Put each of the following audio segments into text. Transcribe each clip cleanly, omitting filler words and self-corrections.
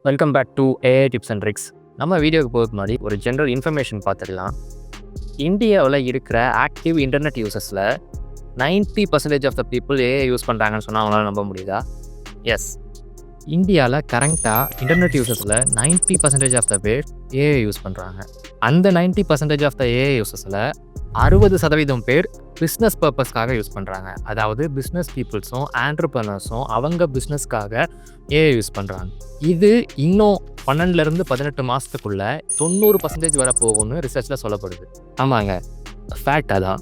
Welcome back to AI tips and tricks. நம்ம வீடியோக்கு போகிறதுக்கு முன்னாடி ஒரு ஜென்ரல் இன்ஃபர்மேஷன் பார்த்துடலாம். இந்தியாவில் இருக்கிற ஆக்டிவ் இன்டர்நெட் யூசர்ஸில் 90% of the people AI use பண்ணுறாங்கன்னு சொன்னால் அவங்களால நம்ப முடியுதா? எஸ், இந்தியாவில் கரண்ட்டாக இன்டர்நெட் யூசர்ஸில் 90% ஆஃப் த பேர் ஏஐ யூஸ் பண்ணுறாங்க. அந்த 90% ஆஃப் த ஏஐ யூசர்ஸில் 60% பேர் பிஸ்னஸ் பர்பஸ்க்காக யூஸ் பண்ணுறாங்க. அதாவது பிஸ்னஸ் பீப்புள்ஸும் ஆண்டர்ப்ரனர்ஸும் அவங்க பிஸ்னஸ்க்காக ஏஐ யூஸ் பண்ணுறாங்க. இது இன்னும் 12லேருந்து 18 மாதத்துக்குள்ளே 90% வர போகும்னு ரிசர்ச்சில் சொல்லப்படுது. ஆமாங்க, ஃபேக்ட் அதான்.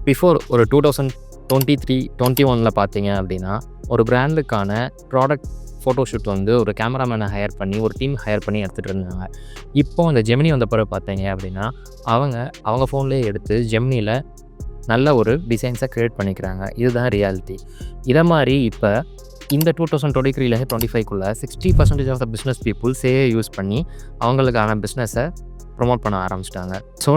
பிஃபோர் ஒரு 2023-21 பார்த்தீங்க அப்படின்னா ஒரு பிராண்டுக்கான ப்ராடக்ட் ஃபோட்டோஷூட் ஒரு கேமராமேனை ஹையர் பண்ணி ஒரு டீம் ஹையர் பண்ணி எடுத்துகிட்டு இருந்தாங்க. இப்போது அந்த ஜெமினி வந்த பிறகு பார்த்தீங்க அப்படின்னா அவங்க ஃபோன்லேயே எடுத்து ஜெமினியில் நல்ல ஒரு டிசைன்ஸை க்ரியேட் பண்ணிக்கிறாங்க. இதுதான் ரியாலிட்டி. இதை மாதிரி இப்போ இந்த 2023லேருந்து 25க்குள்ளே 60% of the business peoples AI use பண்ணி அவங்களுக்கான பிஸ்னஸை ப்ரொமோட் பண்ண ஆரம்பிச்சிட்டாங்க. ஸோ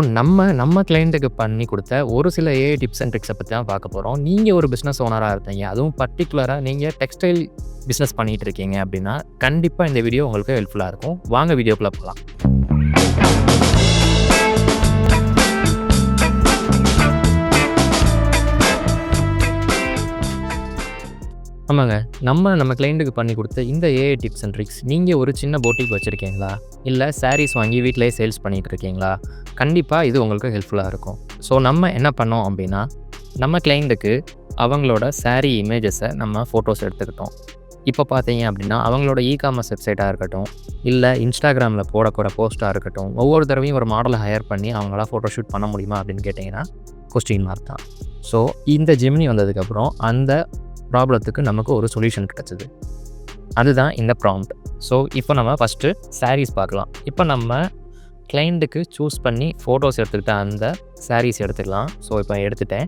நம்ம கிளைண்ட்டுக்கு பண்ணி கொடுத்த ஒரு சில ஏஐ டிப்ஸ் அண்ட் ட்ரிக்ஸை பற்றி தான் பார்க்க போகிறோம். நீங்கள் ஒரு பிஸ்னஸ் ஓனராக இருந்தீங்க, அதுவும் பர்டிகுலராக நீங்கள் டெக்ஸ்டைல் பிஸ்னஸ் பண்ணிகிட்டு இருக்கீங்க அப்படின்னா கண்டிப்பாக இந்த வீடியோ உங்களுக்கு ஹெல்ப்ஃபுல்லாக இருக்கும். வாங்க வீடியோக்குள்ளே போகலாம். ஆமாங்க, நம்ம கிளைண்ட்டுக்கு பண்ணி கொடுத்த இந்த ஏஐ டிப்ஸ் அண்ட் ட்ரிக்ஸ் நீங்கள் ஒரு சின்ன போட்டிக் வச்சுருக்கீங்களா, இல்லை சாரீஸ் வாங்கி வீட்டிலே சேல்ஸ் பண்ணிகிட்டு இருக்கீங்களா, கண்டிப்பாக இது உங்களுக்கு ஹெல்ப்ஃபுல்லாக இருக்கும். ஸோ நம்ம என்ன பண்ணோம் அப்படின்னா நம்ம கிளைண்ட்டுக்கு அவங்களோட சாரீ இமேஜஸை நம்ம ஃபோட்டோஸ் எடுத்துக்கிட்டோம். இப்போ பார்த்தீங்க அப்படின்னா அவங்களோட இ-காமர்ஸ் வெப்சைட்டாக இருக்கட்டும், இல்லை இன்ஸ்டாகிராமில் போடக்கூட போஸ்ட்டாக இருக்கட்டும், ஒவ்வொரு தடவையும் ஒரு மாடலை ஹையர் பண்ணி அவங்களாம் ஃபோட்டோ ஷூட் பண்ண முடியுமா அப்படின்னு கேட்டிங்கன்னா கொஸ்டின் மார்க் தான். ஸோ இந்த ஜெமினி வந்ததுக்கப்புறம் அந்த ப்ராப்ளத்துக்கு நமக்கு ஒரு சொல்யூஷன் கிடச்சிது. அதுதான் இந்த ப்ராம்ப்ட். ஸோ இப்போ நம்ம ஃபஸ்ட்டு சாரீஸ் பார்க்கலாம். இப்போ நம்ம கிளைண்ட்டுக்கு சூஸ் பண்ணி ஃபோட்டோஸ் எடுத்துக்கிட்ட அந்த சாரீஸ் எடுத்துக்கலாம். ஸோ இப்போ எடுத்துட்டேன்.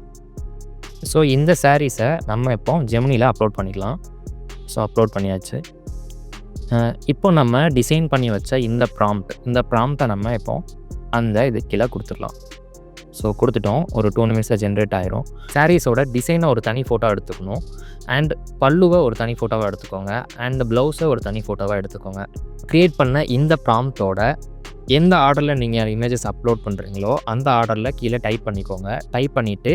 ஸோ இந்த சாரீஸை நம்ம இப்போ ஜெமினியில் அப்லோட் பண்ணிக்கலாம். ஸோ அப்லோட் பண்ணியாச்சு. இப்போ நம்ம டிசைன் பண்ணி வச்ச இந்த ப்ராம்ப்டை நம்ம இப்போ இது கீழே கொடுத்துடலாம். ஸோ கொடுத்துட்டோம். ஒரு 2 நிமிஷம் ஜென்ரேட் ஆயிரும். சாரீஸோட டிசைனை ஒரு தனி ஃபோட்டோ எடுத்துக்கணும். அண்ட் பல்லுவை ஒரு தனி ஃபோட்டோவாக எடுத்துக்கோங்க. அண்ட் ப்ளவுஸை ஒரு தனி ஃபோட்டோவாக எடுத்துக்கோங்க. க்ரியேட் பண்ண இந்த ப்ராம்ப்டோட எந்த ஆர்டரில் நீங்கள் இமேஜஸ் அப்லோட் பண்ணுறீங்களோ அந்த ஆர்டரில் கீழே டைப் பண்ணிக்கோங்க. டைப் பண்ணிவிட்டு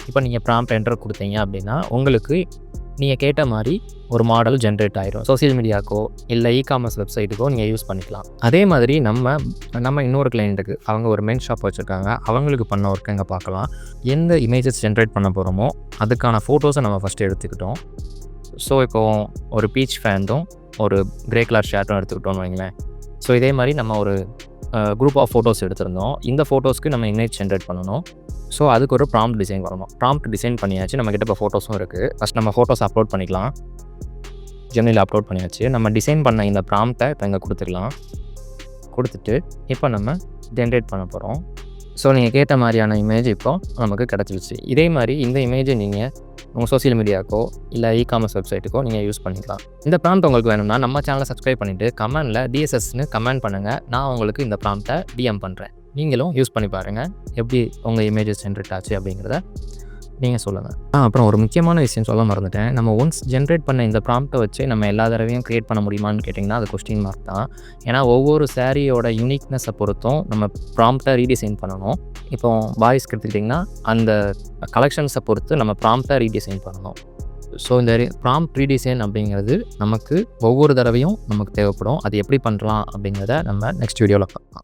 இப்போ நீங்கள் ப்ராம்ப்ட் என்டர் கொடுத்தீங்க அப்படின்னா உங்களுக்கு நீங்கள் கேட்ட மாதிரி ஒரு மாடல் ஜென்ரேட் ஆயிரும். சோசியல் மீடியாக்கோ இல்லை இ-காமர்ஸ் வெப்சைட்டுக்கோ நீங்கள் யூஸ் பண்ணிக்கலாம். அதே மாதிரி நம்ம இன்னொரு கிளைண்ட்டுக்கு அவங்க ஒரு மென் ஷாப் வச்சுருக்காங்க, அவங்களுக்கு பண்ண ஒர்க் எங்கே பார்க்கலாம். எந்த இமேஜஸ் ஜென்ரேட் பண்ண போகிறோமோ அதுக்கான ஃபோட்டோஸை நம்ம ஃபஸ்ட்டு எடுத்துக்கிட்டோம். ஸோ இப்போது ஒரு பீச் ஃபேண்டும் ஒரு கிரே கலர் ஷர்ட்டும் எடுத்துக்கிட்டோம்னு வைங்களேன். ஸோ இதே மாதிரி நம்ம ஒரு குரூப் ஆஃப் ஃபோட்டோஸ் எடுத்திருந்தோம். இந்த ஃபோட்டோஸ்க்கு நம்ம இமேஜ் ஜென்ரேட் பண்ணணும். ஸோ அதுக்கு ஒரு ப்ராம்ப்ட் டிசைன் வரணும். ப்ராம்ப்ட் டிசைன் பண்ணியாச்சு. நம்மக்கிட்ட இப்போ ஃபோட்டோஸும் இருக்குது. ஃபஸ்ட் நம்ம ஃபோட்டோஸ் அப்லோட் பண்ணிக்கலாம். ஜெமினியில் அப்லோட் பண்ணியாச்சு. நம்ம டிசைன் பண்ண இந்த ப்ராம்ப்டை இப்போ இங்கே கொடுத்துக்கலாம். கொடுத்துட்டு இப்போ நம்ம ஜென்ரேட் பண்ண போகிறோம். ஸோ நீங்கள் கேட்ட மாதிரியான இமேஜ் இப்போ நமக்கு கிடச்சிருச்சு. இதே மாதிரி இந்த இமேஜை நீங்கள் உங்கள் சோசியல் மீடியாக்கோ இல்லை இ-காமர்ஸ் வெப்சைட்டுக்கோ நீங்கள் யூஸ் பண்ணிக்கலாம். இந்த ப்ராம்ப்ட் உங்களுக்கு வேணும்னா நம்ம சேனலை சப்ஸ்கிரைப் பண்ணிவிட்டு கமெண்டில் டிஎஸ்எஸ்ன்னு கமெண்ட் பண்ணுங்கள். நான் உங்களுக்கு இந்த ப்ராம்ப்டை டிஎம் பண்ணுறேன். நீங்களும் யூஸ் பண்ணி பாருங்கள், எப்படி உங்கள் இமேஜஸ் ஜென்ரேட் ஆச்சு அப்படிங்கிறத நீங்கள் சொல்லுங்கள். அப்புறம் ஒரு முக்கியமான விஷயம் சொல்ல மறந்துட்டேன். நம்ம ஒன்ஸ் ஜென்ரேட் பண்ண இந்த ப்ராம்ப்டை வச்சு நம்ம எல்லா தடவையும் க்ரியேட் பண்ண முடியுமான்னு கேட்டிங்கன்னா அது கொஸ்டின் மார்க் தான். ஏன்னா ஒவ்வொரு சாரியோட யூனிக்னஸை பொறுத்தும் நம்ம ப்ராம்ப்டை ரீடிசைன் பண்ணணும். இப்போ பாய்ஸ்க்கு எடுத்துக்கிட்டிங்கன்னா அந்த கலெக்ஷன்ஸை பொறுத்து நம்ம ப்ராம்ப்டை ரீடிசைன் பண்ணணும். ஸோ இந்த ப்ராம்ப்ட் ரீடிசைன் அப்படிங்கிறது நமக்கு ஒவ்வொரு தடவையும் நமக்கு தேவைப்படும். அது எப்படி பண்ணலாம் அப்படிங்கிறத நம்ம நெக்ஸ்ட் வீடியோவில் பார்க்கலாம்.